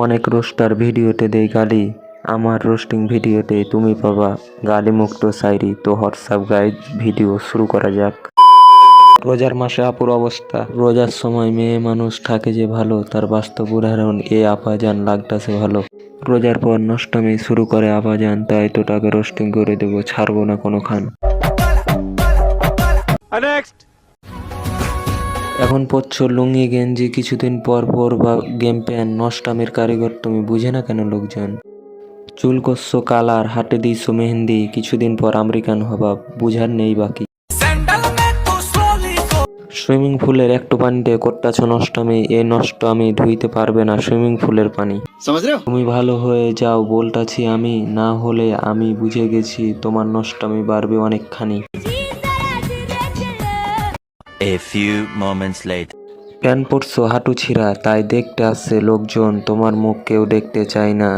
অনেক রোস্টার ভিডিওতে দেয় গালি, আমার রোস্টিং ভিডিওতে তুমি পাবা গালিমুক্ত শায়রি। তো হোয়াটসঅ্যাপ গাইজ, ভিডিও শুরু করা যাক। রোজার মাসে আপুর অবস্থা। রোজার সময় মেয়ে মানুষ থাকে যে ভালো, তার বাস্তব উদাহরণ এ আপাজান লাগতাছে ভালো। রোজার পর নষ্টামি শুরু করে আপাজান, তাই তো তাকে রোস্টিং করে দেবো, ছাড়বো না কোনো খান। এখন পরছ লুঙ্গি গেঞ্জি, কিছুদিন পর পর বা গেম প্যান, নষ্টামির কারিগর তুমি, বুঝে না কেন লোকজন। চুল করছো কালার, হাতে দিয়েছো মেহেন্দি, কিছুদিন পর আমেরিকান হবা, বুঝার নেই বাকি। সুইমিং পুলের একটু পানিতে করতেছ নষ্টামি, এ নষ্ট আমি ধুইতে পারবে না সুইমিং পুলের পানি। তুমি ভালো হয়ে যাও বলতাছি আমি, না হলে আমি বুঝে গেছি তোমার নষ্টামি বাড়বে অনেকখানি। A few moments later. Pant পরছো হাঁটু ছিঁড়া, তাই দেখতে আসছে লোকজন, তোমার মুখ কেউ দেখতে চায় না,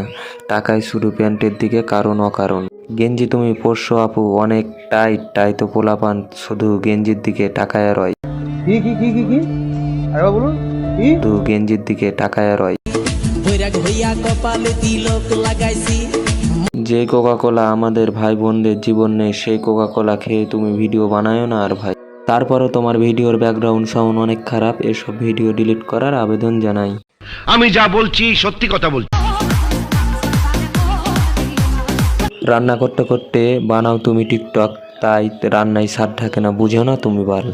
টাকায় শুধু প্যান্টের দিকে কারণ অকারণ। গেঞ্জি তুমি পরছো আপু অনেক টাইট, তাই তো পোলাপান শুধু গেঞ্জির দিকে তাকায়া রয়। শুধু গেঞ্জির দিকে তাকায়া রয়। যে কোকা কোলা আমাদের ভাই বোনদের জীবন নেই, সেই কোকা কোলা খেয়ে তুমি ভিডিও বানায়ো না আর ভাই। তারপরও তোমার ভিডিওর ব্যাকগ্রাউন্ড সাউন্ড অনেক খারাপ, এসব ভিডিও ডিলিট করার আবেদন জানাই। আমি যা বলছি সত্যি কথা বলছি। রান্না করতে করতে বানাও তুমি টিকটক, তাই রান্নায় স্বাদ থাকে না, বুঝো না তুমি বাল।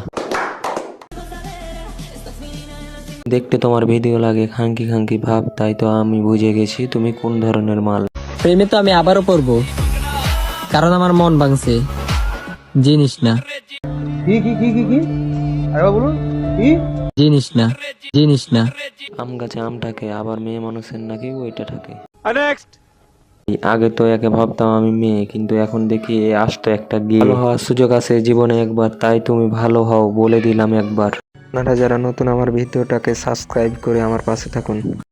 দেখতে তোমার ভিডিও লাগে খাঙ্কি খাঙ্কি ভাব, তাই তো আমি বুঝে গেছি তুমি কোন ধরনের মাল। প্রেমে তো আমি আবারও পড়বো, কারণ আমার মন ভাঙছে। জিনিস না জিনিস না জিনিস না। আম গাছে আম থাকে, আবার মেয়ে মানুষের নাকি ওইটা থাকে। আগে তো একে ভাবতাম আমি মেয়ে, কিন্তু এখন দেখি এ আস্ত একটা গিয়ে। ভালো হওয়ার সুযোগ আছে জীবনে একবার, তাই তুমি ভালো হও বলে দিলাম একবার। আপনারা যারা নতুন আমার ভিডিওটাকে সাবস্ক্রাইব করে আমার পাশে থাকুন।